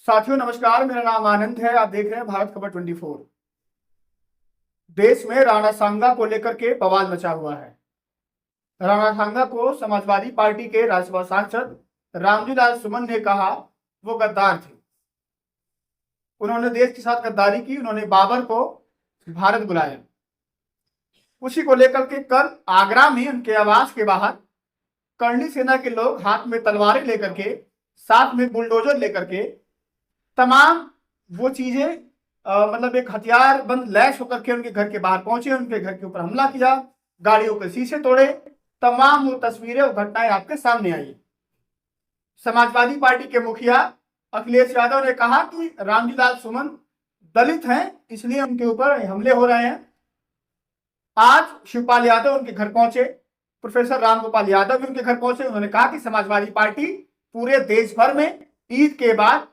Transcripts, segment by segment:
साथियों नमस्कार, मेरा नाम आनंद है। आप देख रहे हैं भारत खबर 24। देश में राणा सांगा को लेकर के बवाल मचा हुआ है। राणा सांगा को समाजवादी पार्टी के राज्यसभा सांसद रामजी लाल सुमन ने कहा वो गद्दार थे। उन्होंने देश के साथ गद्दारी की। उन्होंने बाबर को भारत बुलाया। उसी को लेकर के कल आगरा में उनके आवास के बाहर करणी सेना के लोग हाथ में तलवारें लेकर के, साथ में बुलडोजर लेकर के, तमाम वो चीजें मतलब एक हथियार बंद लैस होकर के उनके घर के बाहर पहुंचे, उनके घर के ऊपर हमला किया, गाड़ियों के शीशे तोड़े। तमाम वो तस्वीरें और घटनाएं आपके सामने आई। समाजवादी पार्टी के मुखिया अखिलेश यादव ने कहा कि रामजी लाल सुमन दलित हैं, इसलिए उनके ऊपर हमले हो रहे हैं। आज शिवपाल यादव उनके घर पहुंचे, प्रोफेसर रामगोपाल यादव भी उनके घर पहुंचे। उन्होंने कहा कि समाजवादी पार्टी पूरे देश भर में ईद के बाद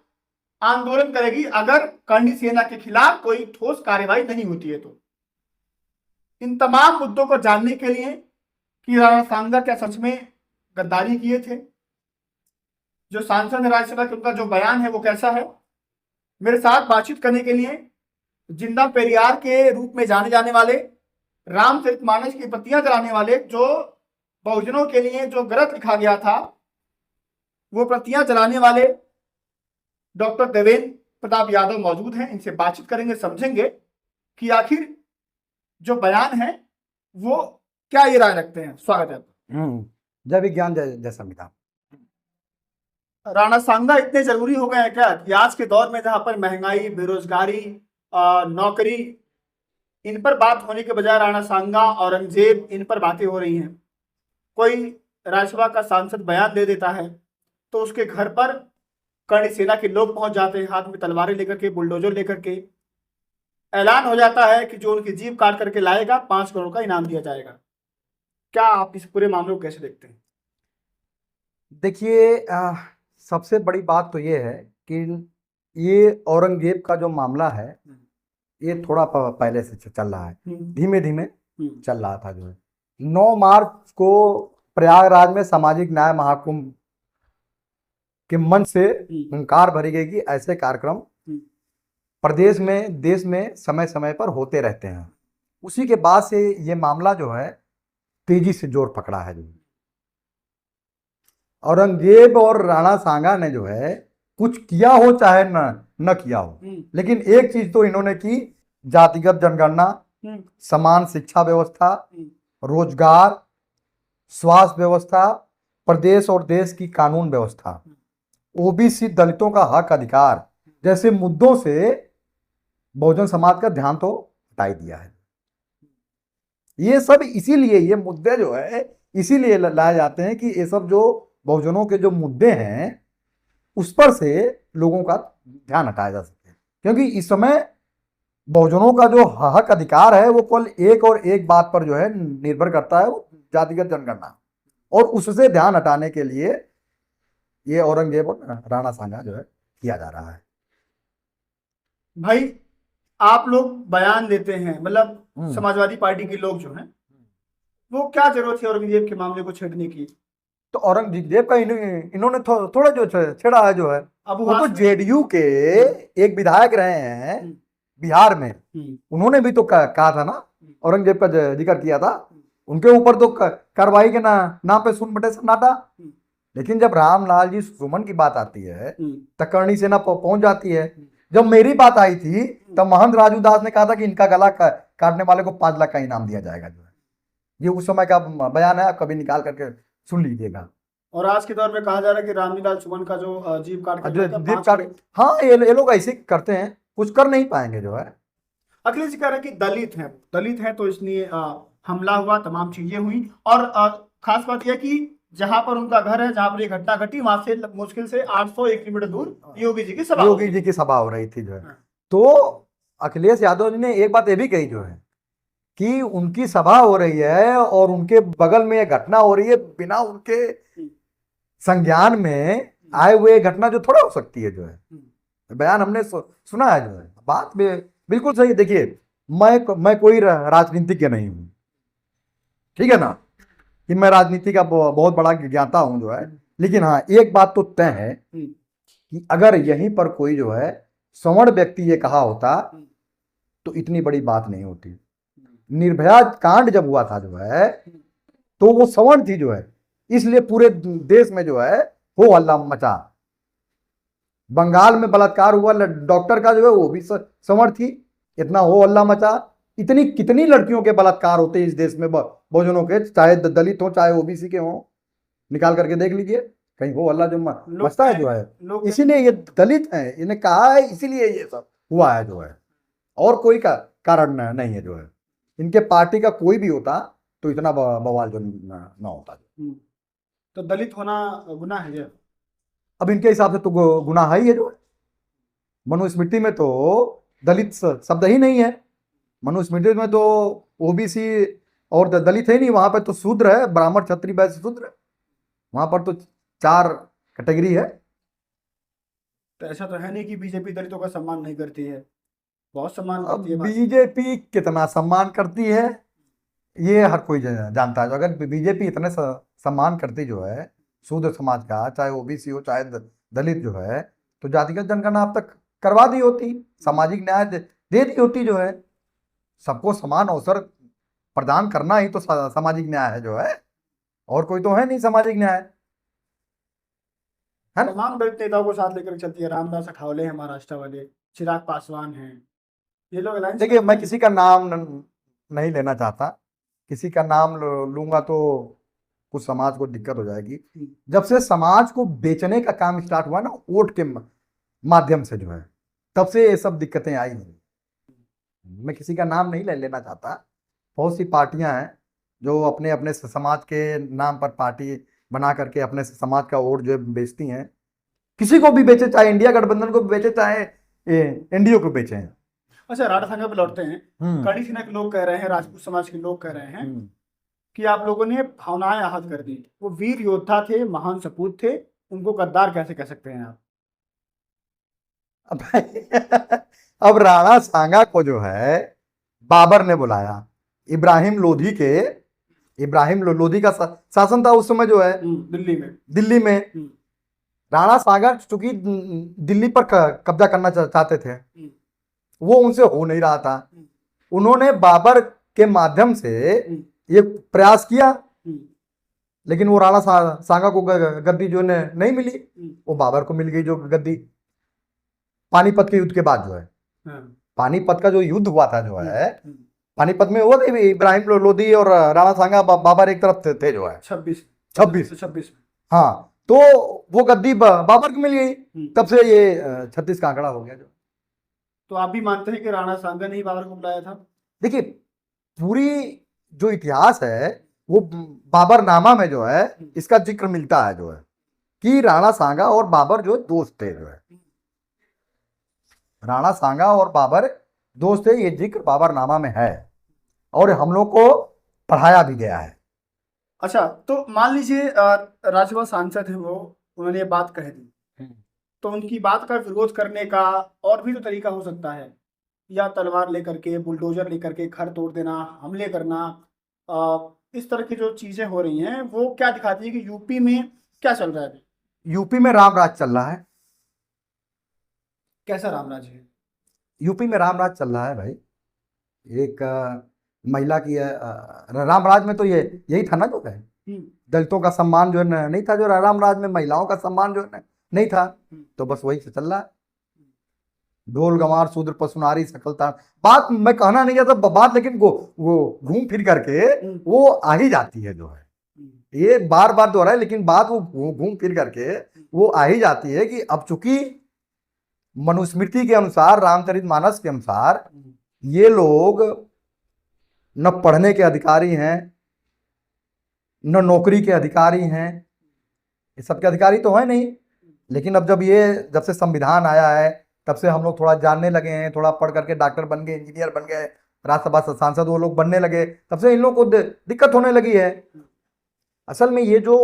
आंदोलन करेगी अगर करणी सेना के खिलाफ कोई ठोस कार्रवाई नहीं होती है। तो इन तमाम मुद्दों को जानने के लिए कि राणा सांगा क्या सच में गद्दारी किए थे, जो सांसद राज्यसभा के उनका जो बयान है वो कैसा है, मेरे साथ बातचीत करने के लिए जिंदा पेरियार के रूप में जाने जाने वाले, रामचरितमानस की प्रतियां जलाने वाले, जो बहुजनों के लिए जो ग्रंथ लिखा गया था वो प्रतियां जलाने वाले डॉक्टर देवेंद्र प्रताप यादव मौजूद हैं। इनसे बातचीत करेंगे, समझेंगे कि आखिर जो बयान है वो क्या ये राय रखते हैं। स्वागत है आपका। जय विज्ञान जय संविधान। राणा सांगा इतने जरूरी हो गए हैं क्या कि आज के दौर में जहां पर महंगाई, बेरोजगारी, नौकरी, इन पर बात होने के बजाय राणा सांगा, औरंगजेब, इन पर बातें हो रही हैं। कोई राज्यसभा का सांसद बयान दे देता है तो उसके घर पर करणी सेना के लोग पहुंच जाते हैं, हाथ में तलवारें लेकर के, बुलडोजर लेकर के। ऐलान हो जाता है कि जो उनकी जीभ काट करके लाएगा 5 करोड़ का इनाम दिया जाएगा। क्या आप इस पूरे मामले को कैसे देखते हैं? देखिए, सबसे बड़ी बात तो ये है कि ये औरंगजेब का जो मामला है ये थोड़ा पहले से चल रहा है, धीमे धीमे चल रहा था। जो है 9 मार्च को प्रयागराज में सामाजिक न्याय महाकुंभ के मंच से हुंकार भरी गई कि ऐसे कार्यक्रम प्रदेश में, देश में समय समय पर होते रहते हैं। उसी के बाद से ये मामला जो है तेजी से जोर पकड़ा है। जो औरंगजेब और राणा सांगा ने जो है कुछ किया हो चाहे न किया हो, लेकिन एक चीज तो इन्होंने की, जातिगत जनगणना, समान शिक्षा व्यवस्था, रोजगार, स्वास्थ्य व्यवस्था, प्रदेश और देश की कानून व्यवस्था, ओबीसी दलितों का हक अधिकार जैसे मुद्दों से बहुजन समाज का ध्यान तो हटा ही दिया है। ये सब इसीलिए, ये मुद्दे जो है इसीलिए लाए जाते हैं कि ये सब जो बहुजनों के जो मुद्दे हैं उस पर से लोगों का ध्यान हटाया जा सके, क्योंकि इस समय बहुजनों का जो हक अधिकार है वो केवल एक और एक बात पर जो है निर्भर करता है, वो जातिगत जनगणना, और उससे ध्यान हटाने के लिए ये औरंगजेब और राणा सांगा जो है किया जा रहा है। भाई आप लोग बयान देते हैं, मतलब समाजवादी पार्टी के लोग जो हैं, वो क्या जरूरत है औरंगजेब के मामले को छेड़ने की? तो औरंगजेब का इन्होंने थोड़ा जो छेड़ा है जो है, अब वो तो जेडीयू के एक विधायक रहे हैं बिहार में, उन्होंने भी तो कहा था ना, औरंगजेब का जिक्र किया था, उनके ऊपर तो कार्रवाई के नाम पे सुन बटे सन्नाटा। लेकिन जब रामलाल जी सुमन की बात आती है तो करणी सेना पहुंच जाती है। जब मेरी बात आई थी तब महंत राजू दास ने कहा था कि इनका गला काटने वाले को 5 लाख का इनाम दिया जाएगा। जो है ये उस समय का बयान है, आप कभी निकाल करके सुन लीजिएगा। और आज के दौर में कहा जा रहा है कि रामजी लाल सुमन का जो जीभ काट, हाँ ये लोग ऐसे करते हैं, कुछ कर नहीं पाएंगे। जो है अखिलेश जी कह रहे हैं कि दलित हैं तो इसलिए हमला हुआ, तमाम चीजें हुई। और खास बात यह कि जहां पर उनका घर है, जहां पर ये घटना घटी, वहां से मुश्किल से 801 किलोमीटर दूर योगी जी की सभा हो रही थी। जो है तो अखिलेश यादव जी ने एक बात ये भी कही जो है कि उनकी सभा हो रही है और उनके बगल में ये घटना हो रही है, बिना उनके संज्ञान में आए हुए घटना जो थोड़ा हो सकती है। जो है बयान हमने सुना है। जो है बात में बिल्कुल सही। देखिए, मैं कोई राजनीतिज्ञ नहीं हूं, ठीक है ना, कि मैं राजनीति का बहुत बड़ा ज्ञाता हूं। जो है लेकिन हाँ, एक बात तो तय है कि अगर यहीं पर कोई जो है सवर्ण व्यक्ति ये कहा होता तो इतनी बड़ी बात नहीं होती। निर्भया कांड जब हुआ था जो है तो वो सवर्ण थी जो है, इसलिए पूरे देश में जो है हो हल्ला मचा। बंगाल में बलात्कार हुआ डॉक्टर का जो है वो भी सवर्ण थी, इतना हो हल्ला मचा। इतनी कितनी लड़कियों के बलात्कार होते हैं इस देश में बहुजनों के, चाहे दलित हो चाहे ओबीसी के हो, निकाल करके देख लीजिए कहीं हो हल्ला जो मचता है जो है। इसीलिए ये दलित हैं, इन्हें कहा है, इसीलिए ये सब हुआ है जो है, और कोई कारण नहीं है जो है। इनके पार्टी का कोई भी होता तो इतना बवाल जो ना होता। तो दलित होना गुनाह है? अब इनके हिसाब से तो गुनाह ही है जो है। मनुस्मृति में तो दलित शब्द ही नहीं है, मनुस्मृति में तो ओबीसी और दलित है नहीं, वहां पर तो शूद्र है, ब्राह्मण क्षत्रिय वैश्य शूद्र, वहां पर तो 4 कैटेगरी है। तो ऐसा तो है नहीं कि बीजेपी दलितों का सम्मान नहीं करती है, बहुत सम्मान करती है। बीजेपी कितना सम्मान करती है ये हर कोई जानता है। तो अगर बीजेपी इतने सम्मान करती जो है शूद्र समाज का, चाहे ओबीसी हो चाहे दलित जो है, तो जातिगत जनगणना अब तक करवा दी होती, सामाजिक न्याय दे दी होती जो है। सबको समान अवसर प्रदान करना ही तो सामाजिक न्याय है जो है, और कोई तो है नहीं सामाजिक न्याय, है ना। तमाम दलित नेताओं को साथ लेकर चलती है, रामदास अठावले हैं महाराष्ट्र वाले, चिराग पासवान हैं, ये लोग अलायंस। देखिए मैं किसी का नाम नहीं लेना चाहता, किसी का नाम लूंगा तो कुछ समाज को दिक्कत हो जाएगी। जब से समाज को बेचने का काम स्टार्ट हुआ ना वोट के माध्यम से जो है, तब से ये सब दिक्कतें आई हैं। मैं किसी का नाम नहीं लेना चाहता, बहुत सी पार्टियां हैं जो अपने अपने समाज के नाम पर पार्टी बना करके अपने समाज का वोट जो है बेचती हैं। किसी को भी बेचे, चाहे इंडिया गठबंधन को बेचे चाहे एनडीए को बेचे हैं। अच्छा, राणा सांगा पे लौटते हैं। कड़ी सेना के लोग कह रहे हैं, राजपूत समाज के लोग कह रहे हैं कि आप लोगों ने भावनाएं आहत कर दी। वो वीर योद्धा थे, महान सपूत थे, उनको गद्दार कैसे कह सकते हैं आप? अब राणा सांगा को जो है बाबर ने बुलाया, इब्राहिम लोधी का शासन था उस समय जो है दिल्ली में। राणा सांगा चूंकि दिल्ली पर कब्जा करना चाहते थे, वो उनसे हो नहीं रहा था। उन्होंने बाबर के माध्यम से ये प्रयास किया, लेकिन वो राणा सांगा को गद्दी जो नहीं मिली, वो बाबर को मिल गई जो गद्दी। पानीपत के युद्ध के बाद जो है, पानीपत का जो युद्ध हुआ था जो है, पानीपत में हुआ था, इब्राहिम लोधी और राणा सांगा बाबर एक तरफ थे जो है, 26। हाँ, तो वो गद्दी बाबर को मिल गई, तब से ये 36 का आंकड़ा हो गया जो। तो आप भी मानते हैं कि राणा सांगा ने ही बाबर को बुलाया था? देखिए पूरी जो इतिहास है वो बाबरनामा में जो है इसका जिक्र मिलता है जो है, कि राणा सांगा और बाबर जो दोस्त थे जो है, राणा सांगा और बाबर दोस्त थे, ये जिक्र बाबरनामा में है और हम लोग को पढ़ाया भी गया है। अच्छा, तो मान लीजिए राज्यसभा सांसद है वो, उन्होंने ये बात कह दी, तो उनकी बात का विरोध करने का और भी तो तरीका हो सकता है, या तलवार लेकर के, बुलडोजर लेकर के घर तोड़ देना, हमले करना। इस तरह की जो चीजें हो रही हैं वो क्या दिखाती है कि यूपी में क्या चल रहा है? यूपी में राम राज चल रहा है। कैसा राम राज है? यूपी में राम राज चल रहा है भाई। एक महिला की राम राज में तो यही था ना जो है, दलितों का सम्मान जो है नहीं था, जो राम राज में महिलाओं का सम्मान जो है नहीं था, तो बस वही से चल रहा है। ढोल गंवार शूद्र पशुनारी सकलता, बात मैं कहना नहीं चाहता बात, लेकिन वो घूम फिर करके वो आ ही जाती है जो है, ये बार बार दोहरा है, लेकिन बात वो घूम फिर करके वो आ ही जाती है कि अब चूंकि मनुस्मृति के अनुसार, रामचरितमानस के अनुसार ये लोग न पढ़ने के अधिकारी हैं, न नौकरी के अधिकारी हैं, ये सबके अधिकारी तो है नहीं। लेकिन अब जब से संविधान आया है तब से हम लोग थोड़ा जानने लगे हैं, थोड़ा पढ़ करके डॉक्टर बन गए, इंजीनियर बन गए, राज्यसभा सांसद वो लोग बनने लगे, तब से इन लोगों को दिक्कत होने लगी है। असल में ये जो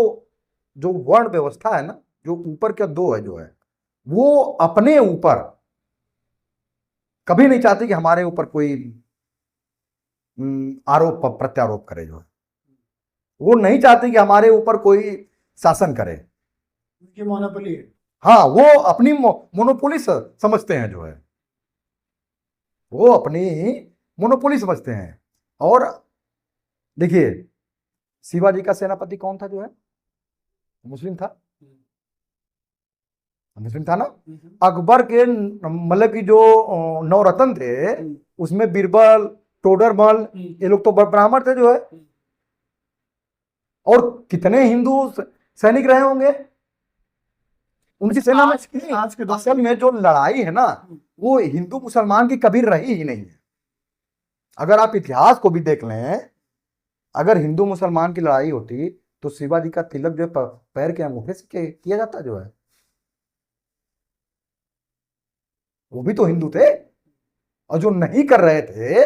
वर्ण व्यवस्था है ना, जो ऊपर का दो है जो है, वो अपने ऊपर कभी नहीं चाहती कि हमारे ऊपर कोई आरोप प्रत्यारोप करे जो है, वो नहीं चाहती कि हमारे ऊपर कोई शासन करे। ये मोनोपोली है। हाँ, वो अपनी मोनोपोली समझते हैं जो है, वो अपनी मोनोपोली समझते हैं। और देखिए, शिवाजी का सेनापति कौन था जो है? मुस्लिम था, मुस्लिम था ना। अकबर के मतलब कि जो नवरत्न थे, उसमें बीरबल, टोडरमल, ये लोग तो ब्राह्मण थे जो है। और कितने हिंदू सैनिक रहे होंगे उनकी सेना में। आज के दौर असल में जो लड़ाई है ना, वो हिंदू मुसलमान की कभी रही ही नहीं है। अगर आप इतिहास को भी देख लें, अगर हिंदू मुसलमान की लड़ाई होती तो शिवाजी का तिलक जो है पैर के अंगूठे से किया जाता जो है। वो भी तो हिंदू थे, और जो नहीं कर रहे थे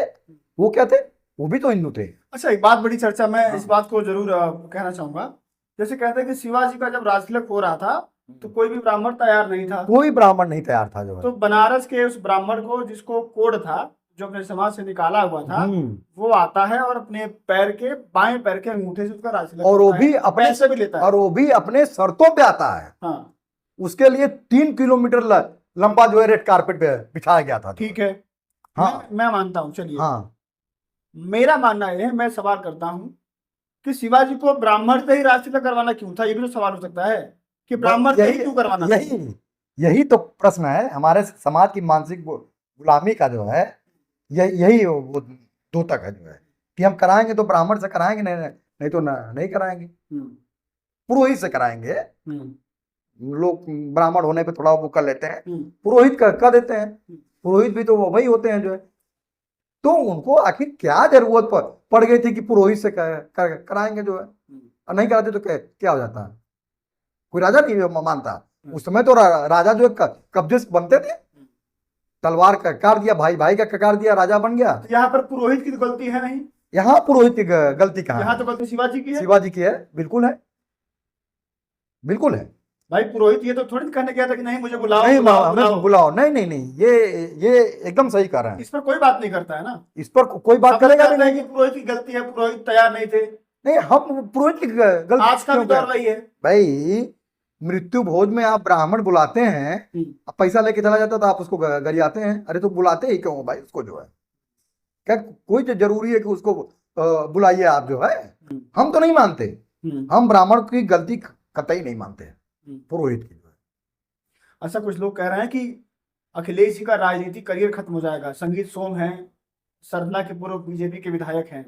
वो क्या थे? वो भी तो हिंदू थे। अच्छा, एक बात बड़ी चर्चा, मैं हाँ। इस बात को जरूर कहना चाहूंगा। जैसे कहते हैं कि शिवाजी का जब राजतिलक हो रहा था तो कोई भी ब्राह्मण तैयार नहीं था, कोई ब्राह्मण नहीं तैयार था जो है। तो बनारस के उस ब्राह्मण को, जिसको कोढ़ था, जो अपने समाज से निकाला हुआ था, वो आता है और अपने पैर के, बाएं पैर के अंगूठे से उसका राजतिलक और वो करता है, भी अपने पैसे भी लेता है। और वो भी अपने शर्तों पे आता है। हाँ, उसके लिए 3 किलोमीटर लंबा जो है रेड कारपेट बिछाया गया था। ठीक है। हाँ, मैं मानता हूँ, चलिए। हाँ, मेरा मानना यह है, मैं सवाल करता हूँ कि शिवाजी को ब्राह्मण से ही राजतिलक करवाना क्यों था? ये भी तो सवाल हो सकता है कि ब्राह्मण से ही क्यों करवाना था? यही यही तो प्रश्न है। हमारे समाज की मानसिक गुलामी का जो है, यही वो द्योतक है जो है, कि हम कराएंगे तो ब्राह्मण से कराएंगे, नहीं तो नहीं कराएंगे, पुरोहित से कराएंगे। लोग ब्राह्मण होने पे थोड़ा वो कर लेते हैं, पुरोहित कर देते हैं। पुरोहित भी तो वो वही होते हैं जो है। तो उनको आखिर क्या जरूरत पड़ गई थी कि पुरोहित से कराएंगे जो है, और नहीं कराते तो क्या हो जाता है? कोई राजा नहीं मानता उस समय तो। राजा जो कब्जे से बनते थे, तलवार का काट दिया, भाई भाई का काट दिया, राजा बन गया। तो यहाँ पर पुरोहित की तो गलती है नहीं, यहाँ पुरोहित की गलती कहाँ यहाँ है? तो गलती शिवाजी की है। शिवाजी की है, बिल्कुल है, बिल्कुल है। भाई, पुरोहित ये तो थोड़ी कहने गया था कि नहीं मुझे बुलाओ नहीं, बुलाओ हमें बुलाओ। बुलाओ, नहीं नहीं नहीं, ये एकदम सही कह रहे हैं। इस पर कोई बात नहीं करता है ना। इस पर कोई बात सब करेगा भी कहते हैं नहीं। कि पुरोहित की गलती है, पुरोहित तैयार नहीं थे। नहीं, हम पुरोहित की गलती आज का भी क्यों दौर करें? वही है। भाई, मृत्यु भोज में आप ब्राह्मण बुलाते हैं, अब पैसा लेके चला जाता तो आप उसको गरियाते हैं। अरे तो बुलाते ही क्यों हो भाई उसको जो है? क्या कोई जो जरूरी है कि उसको बुलाइए आप जो है? हम तो नहीं मानते, हम ब्राह्मण की गलती कतई नहीं मानते हैं, पुरोहित की जो है। अच्छा, कुछ लोग कह रहे हैं कि अखिलेश जी का राजनीतिक करियर खत्म हो जाएगा। संगीत सोम है, सरना के पूर्व बीजेपी के विधायक हैं,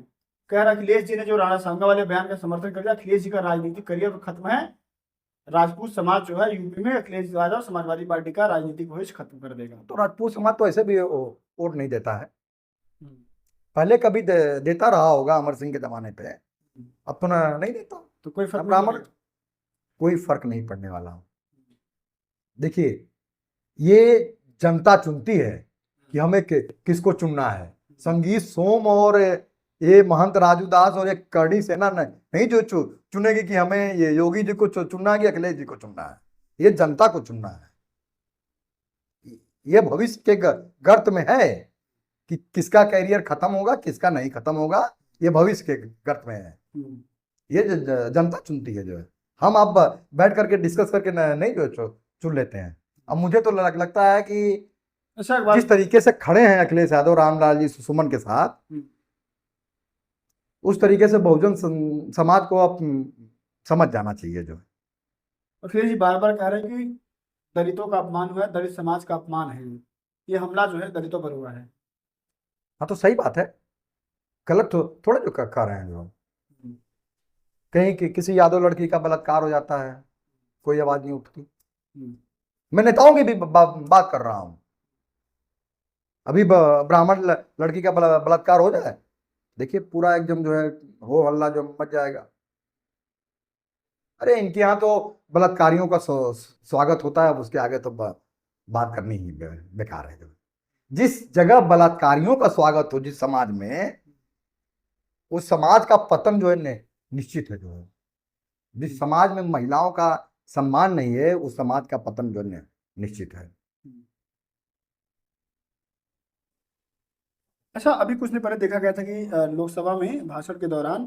कह रहा अखिलेश जी ने जो राणा सांगा वाले बयान का समर्थन कर दिया, अखिलेश जी का राजनीतिक करियर खत्म है। राजपूत समाज जो है यूपी में अखिलेश यादव समाजवादी पार्टी का राजनीतिक भविष्य खत्म कर देगा। तो राजपूत समाज तो ऐसे भी वोट नहीं देता है। पहले कभी देता रहा होगा अमर सिंह के जमाने पे, अब तो नहीं देता। तो कोई फर्क ब्राह्मण, कोई फर्क नहीं पड़ने वाला। देखिए, ये जनता चुनती है कि हमें किसको चुनना है। संगीत सोम और ये महंत राजू दास और एक करणी सेना नहीं जो चुनेगी कि हमें ये योगी जी को चुनना है कि अखिलेश जी को चुनना है। ये जनता को चुनना है। ये भविष्य के गर्त में है कि किसका कैरियर खत्म होगा, किसका नहीं खत्म होगा, ये भविष्य के गर्त में है। ये जनता चुनती है जो है। हम अब बैठ करके डिस्कस करके नहीं जो चुन लेते हैं। अब मुझे तो लगता है कि जिस तरीके से खड़े हैं अखिलेश यादव रामलाल जी सुमन के साथ, उस तरीके से बहुजन समाज को अब समझ जाना चाहिए जो है। अखिलेश जी बार बार कह रहे हैं कि दलितों का अपमान हुआ है, दलित समाज का अपमान है, ये हमला जो है दलितों पर हुआ है। हाँ, तो सही बात है, गलत थोड़ा जो कर रहे हैं जो। कहीं किसी यादव लड़की का बलात्कार हो जाता है, कोई आवाज नहीं उठती। मैं नेताओं की भी बात कर रहा हूं। अभी ब्राह्मण लड़की का बलात्कार हो जाए, देखिए पूरा एकदम जो है हो हल्ला जो मच जाएगा। अरे इनके यहाँ तो बलात्कारियों का स्वागत होता है, उसके आगे तो बात करनी ही बेकार है। जिस जगह बलात्कारियों का स्वागत हो जिस समाज में, उस समाज का पतन जो है निश्चित है जो है। जिस समाज में महिलाओं का सम्मान नहीं है, उस समाज का पतन जो है निश्चित है। अच्छा, अभी कुछ दिन पहले देखा गया था कि लोकसभा में भाषण के दौरान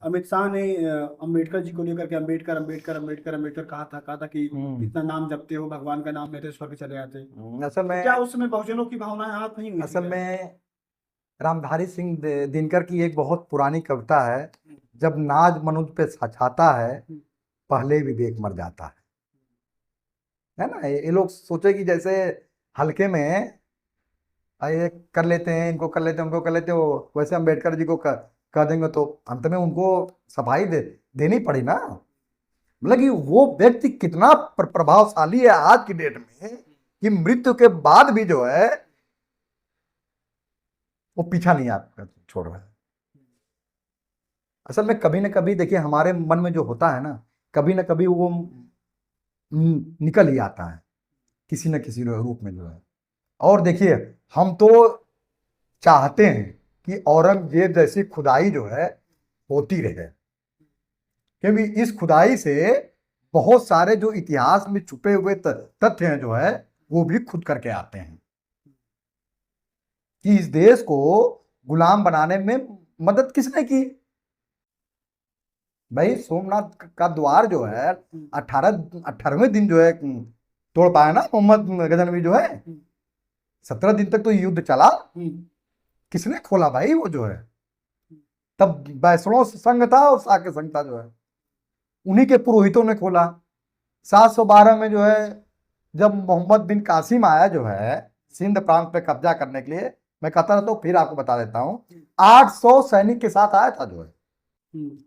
अमित शाह ने अंबेडकर जी को लेकर के अंबेडकर अंबेडकर अंबेडकर अंबेडकर कहा था कि इतना नाम जपते हो भगवान का नाम लेते स्वर्ग चले जाते। असल में क्या उस समय बहुजनों की भावनाएं आहत नहीं हुई थी असल क्या? में रामधारी सिंह दिनकर की एक बहुत पुरानी कविता है, जब नाज मनुज पे छाता है पहले विवेक मर जाता है ना। ये लोग सोचे कि जैसे हल्के में ये कर लेते हैं, इनको कर लेते हैं, उनको कर लेते हो, वैसे अम्बेडकर जी को कर देंगे तो अंत में उनको सफाई देनी पड़ी ना। मतलब कि वो व्यक्ति कितना प्रभावशाली है आज की डेट में कि मृत्यु के बाद भी जो है वो पीछा नहीं आप छोड़ रहा है। असल में कभी ना कभी देखिए हमारे मन में जो होता है ना, कभी ना कभी वो निकल ही आता है किसी न किसी रूप में जो है। और देखिए हम तो चाहते हैं कि औरंगजेब जैसी खुदाई जो है होती रहे, क्योंकि इस खुदाई से बहुत सारे जो इतिहास में छुपे हुए तथ्य हैं जो है वो भी खुद करके आते हैं कि इस देश को गुलाम बनाने में मदद किसने की। भाई सोमनाथ का द्वार जो है 18वें दिन जो है तोड़ पाया ना मोहम्मद गजनवी जो है। 17 दिन तक तो युद्ध चला, किसने खोला भाई वो जो है। तब वैष्णव संघ था और शाक्य संघ था जो है, उन्हीं के पुरोहितों ने खोला। 712 में जो है जब मोहम्मद बिन कासिम आया जो है सिंध प्रांत पे कब्जा करने के लिए, मैं कहता रहता हूँ फिर आपको बता देता हूँ, 800 सैनिक के साथ आया था जो है।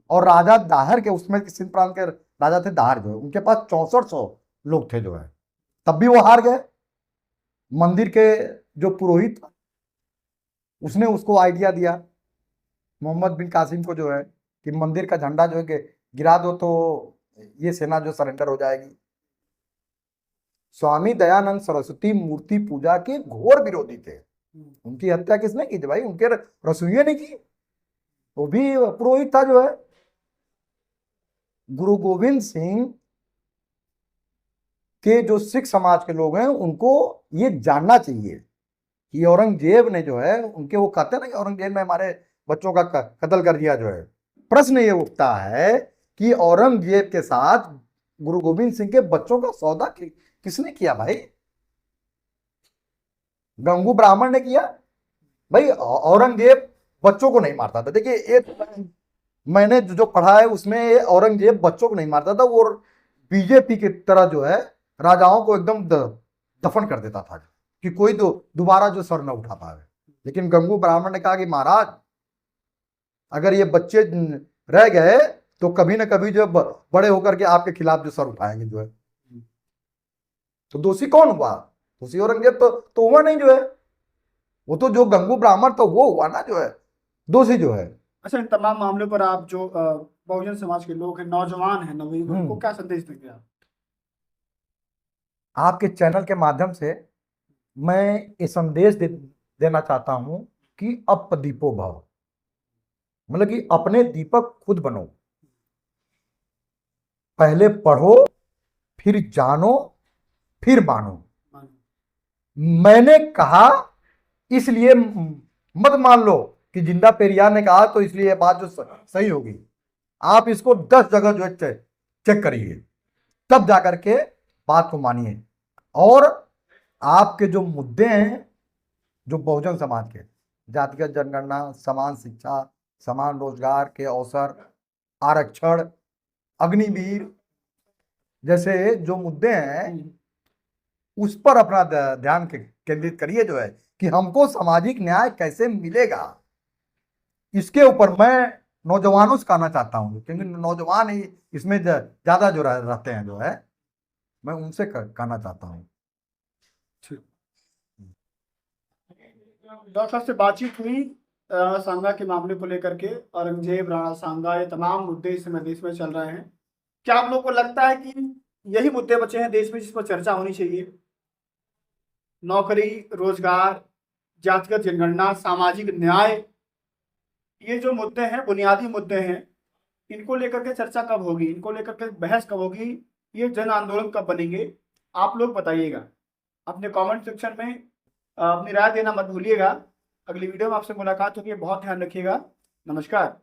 और राजा दाहर के, उसमें सिंध प्रांत के राजा थे दाहर जो है, उनके पास 6400 लोग थे जो है, तब भी वो हार गए। मंदिर के जो पुरोहित उसने उसको आइडिया दिया मोहम्मद बिन कासिम को जो है कि मंदिर का झंडा जो है गिरा दो तो ये सेना जो सरेंडर हो जाएगी। स्वामी दयानंद सरस्वती मूर्ति पूजा के घोर विरोधी थे, उनकी हत्या किसने की थी भाई? उनके रसोइये ने की, वो भी पुरोहित था जो है। गुरु गोविंद सिंह के जो सिख समाज के लोग हैं उनको ये जानना चाहिए कि औरंगजेब ने जो है, उनके वो कहते हैं ना कि औरंगजेब ने हमारे बच्चों का कत्ल कर दिया जो है। प्रश्न ये उठता है कि औरंगजेब के साथ गुरु गोविंद सिंह के बच्चों का सौदा किसने किया भाई? गंगू ब्राह्मण ने किया भाई? औरंगजेब बच्चों को नहीं मारता था। देखिए एक मैंने जो पढ़ा है उसमें औरंगजेब बच्चों को नहीं मारता था, वो बीजेपी की तरह जो है राजाओं को एकदम दफन कर देता था कि कोई दोबारा जो सर न उठा पाए। लेकिन गंगू ब्राह्मण ने कहा कि महाराज अगर ये बच्चे रह गए तो कभी ना कभी जो बड़े होकर के आपके खिलाफ जो सर उठाएंगे जो है। तो दोषी कौन हुआ? दोषी औरंगजेब तो हुआ नहीं जो है, वो तो जो गंगू ब्राह्मण तो वो हुआ ना जो है दोषी जो है। अच्छा, इन तमाम मामलों पर आप जो बहुजन समाज के लोग हैं, नौजवान हैं, नवयुवक, उनको क्या संदेश देंगे आप? आपके चैनल के माध्यम से मैं ये संदेश देना चाहता हूं कि अप दीपो भव, मतलब कि अपने दीपक खुद बनो। पहले पढ़ो, फिर जानो, फिर मानो। मैंने कहा इसलिए मत मान लो कि जिंदा पेरियार ने कहा तो इसलिए ये बात जो सही होगी। आप इसको 10 जगह जो है चेक करिए, तब जाकर के बात को मानिए। और आपके जो मुद्दे हैं जो बहुजन समाज के, जातिगत जनगणना, समान शिक्षा, समान रोजगार के अवसर, आरक्षण, अग्निवीर जैसे जो मुद्दे हैं उस पर अपना ध्यान केंद्रित करिए जो है कि हमको सामाजिक न्याय कैसे मिलेगा। इसके ऊपर मैं नौजवानों से कहना चाहता हूँ, क्योंकि नौजवान ही इसमें ज्यादा जो रहते हैं जो है, मैं उनसे कहना चाहता हूँ। डॉक्टर साहब से बातचीत हुई राणा सांगा के मामले को लेकर के, औरंगजेब, राणा सांगा, ये तमाम मुद्दे इस समय देश में चल रहे हैं। क्या आप लोगों को लगता है कि यही मुद्दे बचे हैं देश में जिस पर चर्चा होनी चाहिए? नौकरी, रोजगार, जातिगत जनगणना, सामाजिक न्याय, ये जो मुद्दे हैं, बुनियादी मुद्दे हैं, इनको लेकर के चर्चा कब होगी? इनको लेकर के बहस कब होगी? ये जन आंदोलन कब बनेंगे? आप लोग बताइएगा अपने कमेंट सेक्शन में, अपनी राय देना मत भूलिएगा। अगली वीडियो में आपसे मुलाकात होगी, बहुत ध्यान रखिएगा। नमस्कार।